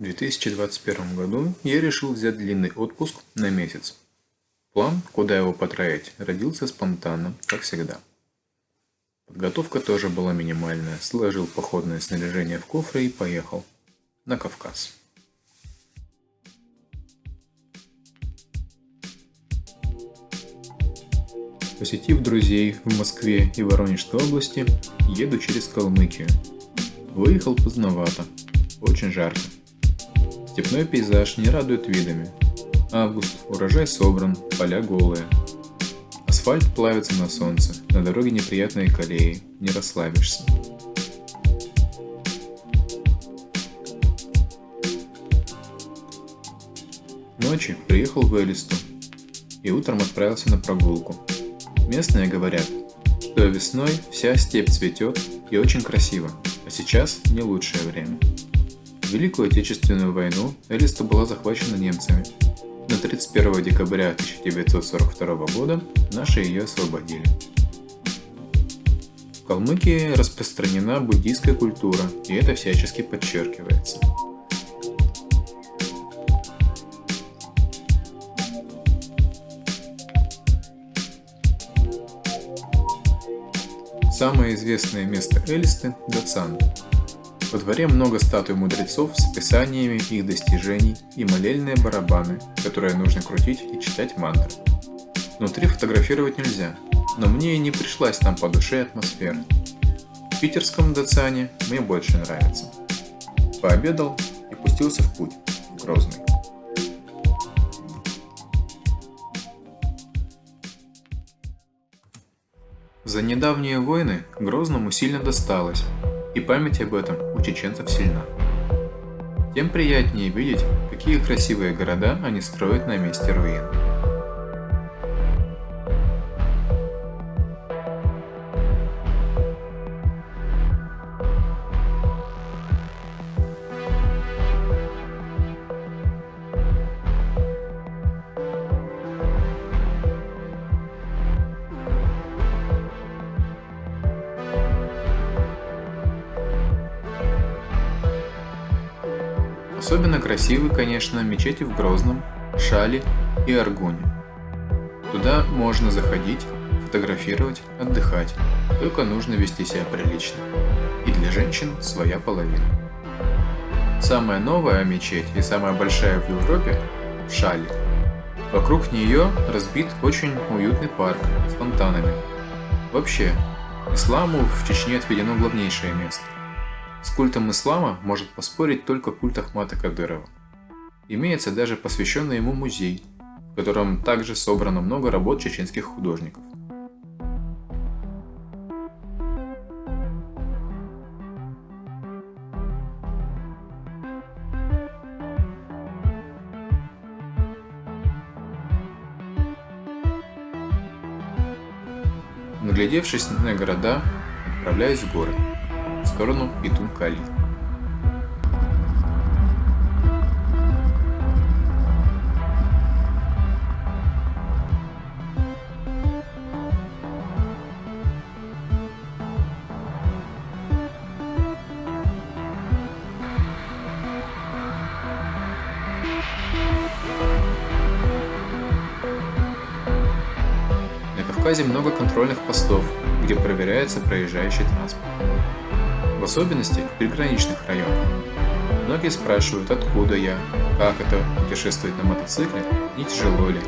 В 2021 году я решил взять длинный отпуск на месяц. План, куда его потратить, родился спонтанно, как всегда. Подготовка тоже была минимальная. Сложил походное снаряжение в кофры и поехал на Кавказ. Посетив друзей в Москве и Воронежской области, еду через Калмыкию. Выехал поздновато, очень жарко. Степной пейзаж не радует видами. Август, урожай собран, поля голые. Асфальт плавится на солнце, на дороге неприятные колеи, не расслабишься. Ночью приехал в Элисту и утром отправился на прогулку. Местные говорят, что весной вся степь цветет и очень красиво, а сейчас не лучшее время. В Великую Отечественную войну Элиста была захвачена немцами, но 31 декабря 1942 года наши ее освободили. В Калмыкии распространена буддийская культура, и это всячески подчеркивается. Самое известное место Элисты – Дацан. Во дворе много статуй мудрецов с описаниями их достижений и молельные барабаны, которые нужно крутить и читать мантры. Внутри фотографировать нельзя, но мне и не пришлась там по душе атмосфера. В питерском Дацане мне больше нравится. Пообедал и пустился в путь, в Грозный. За недавние войны Грозному сильно досталось, и память об этом у чеченцев сильна. Тем приятнее видеть, какие красивые города они строят на месте руин. Особенно красивы, конечно, мечети в Грозном, Шали и Аргуне. Туда можно заходить, фотографировать, отдыхать, только нужно вести себя прилично. И для женщин своя половина. Самая новая мечеть и самая большая в Европе – в Шали. Вокруг нее разбит очень уютный парк с фонтанами. Вообще, исламу в Чечне отведено главнейшее место. С культом ислама может поспорить только культ Ахмата Кадырова. Имеется даже посвященный ему музей, в котором также собрано много работ чеченских художников. Наглядевшись на города, отправляюсь в горы, в сторону Итун-Кали. На Кавказе много контрольных постов, где проверяется проезжающий транспорт. В особенности в приграничных районах. Многие спрашивают, откуда я, как это путешествовать на мотоцикле, не тяжело ли.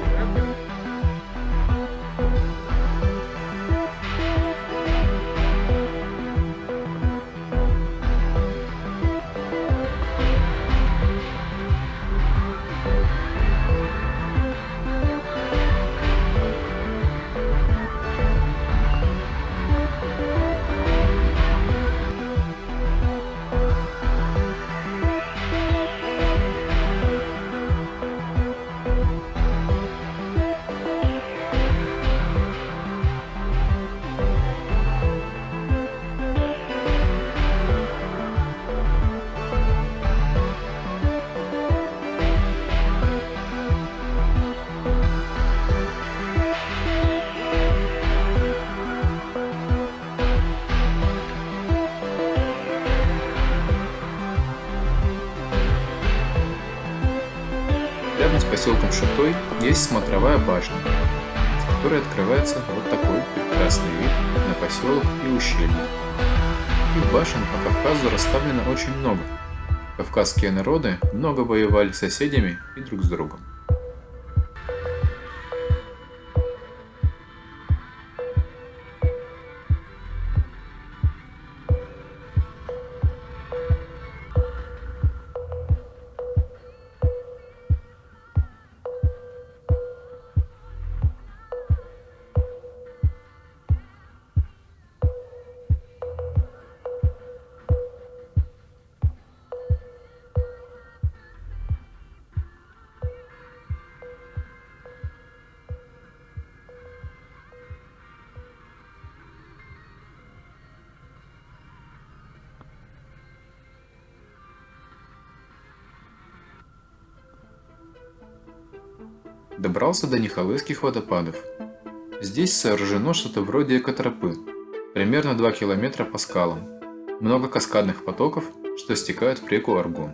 Рядом с поселком Шутой есть смотровая башня, с которой открывается вот такой прекрасный вид на поселок и ущелье. Таких башен по Кавказу расставлено очень много. Кавказские народы много воевали с соседями и друг с другом. Добрался до Нихалыских водопадов. Здесь сооружено что-то вроде экотропы, примерно 2 километра по скалам, много каскадных потоков, что стекают в реку Аргун.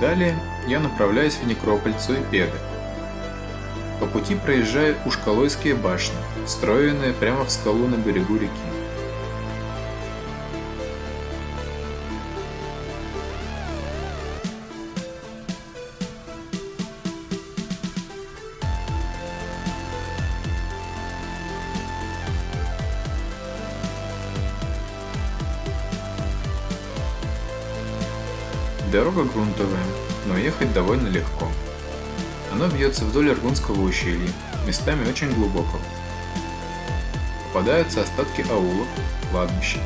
Далее я направляюсь в некрополь Цуепеды. По пути проезжаю Ушкалойские башни, встроенные прямо в скалу на берегу реки. Дорога грунтовая, но ехать довольно легко. Она бьется вдоль Аргунского ущелья, местами очень глубокого. Попадаются остатки аулов, кладбища.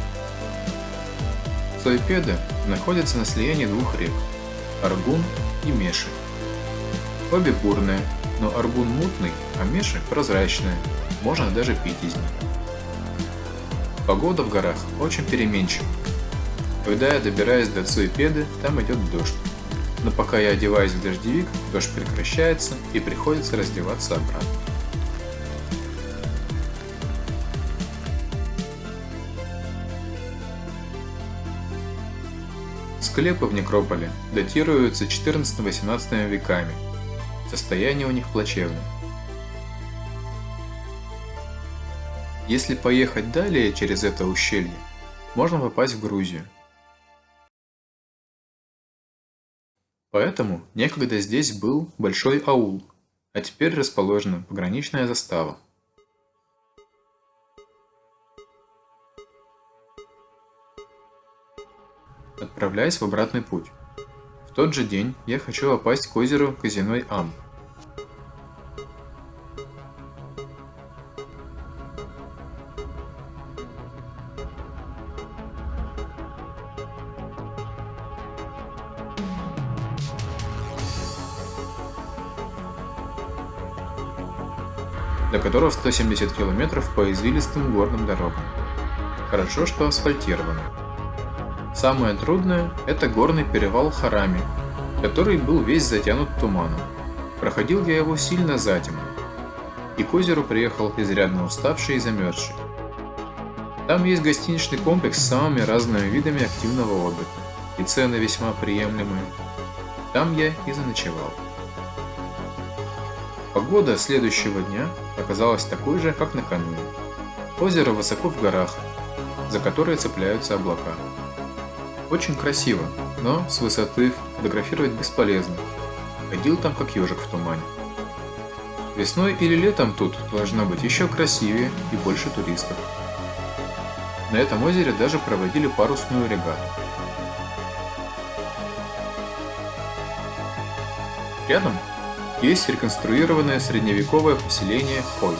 Цуепеда находится на слиянии двух рек – Аргун и Меши. Обе бурные, но Аргун мутный, а Меши прозрачная, можно даже пить из них. Погода в горах очень переменчива. Когда я добираюсь до Цуепеды, там идет дождь. Но пока я одеваюсь в дождевик, дождь прекращается и приходится раздеваться обратно. Склепы в некрополе датируются XIV-XVIII веками. Состояние у них плачевное. Если поехать далее через это ущелье, можно попасть в Грузию. Поэтому некогда здесь был большой аул, а теперь расположена пограничная застава. Отправляюсь в обратный путь. В тот же день я хочу попасть к озеру Козиной-Ам. До которого 170 километров по извилистым горным дорогам. Хорошо, что асфальтировано. Самое трудное – это горный перевал Харами, который был весь затянут туманом. Проходил я его сильно за зиму, и к озеру приехал изрядно уставший и замерзший. Там есть гостиничный комплекс с самыми разными видами активного отдыха, и цены весьма приемлемые. Там я и заночевал. Погода следующего дня оказалась такой же, как накануне. Озеро высоко в горах, за которые цепляются облака. Очень красиво, но с высоты фотографировать бесполезно. Ходил там как ежик в тумане. Весной или летом тут должно быть еще красивее и больше туристов. На этом озере даже проводили парусную регату. Рядом есть реконструированное средневековое поселение Хой.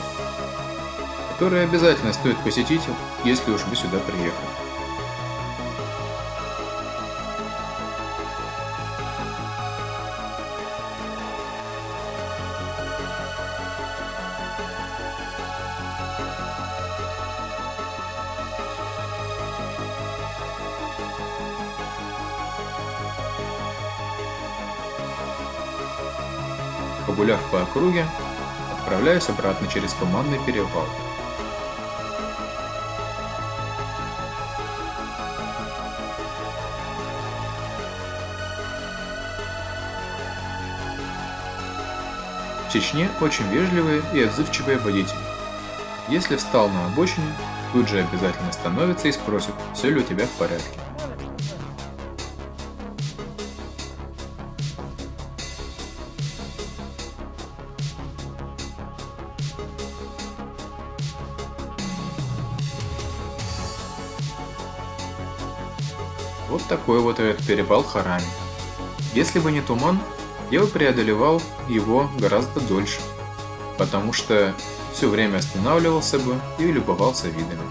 которые обязательно стоит посетить, если уж вы сюда приехали. Погуляв по округе, отправляюсь обратно через Туманный перевал. В Чечне очень вежливые и отзывчивые водители. Если встал на обочине, тут же обязательно остановятся и спросят, все ли у тебя в порядке. Вот такой вот этот перевал Харами. Если бы не туман, я бы преодолевал его гораздо дольше, потому что все время останавливался бы и любовался видами.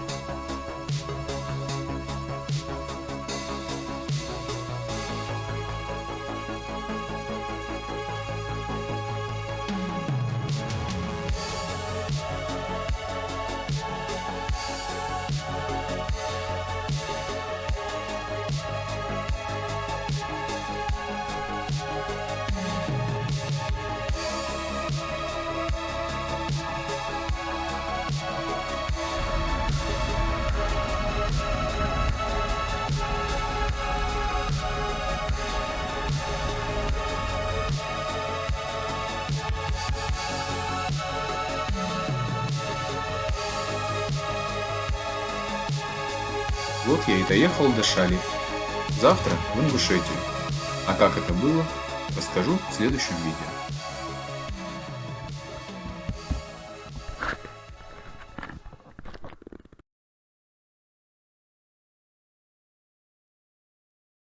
Вот я и доехал до Шали. Завтра в Ингушетию. А как это было, расскажу в следующем видео.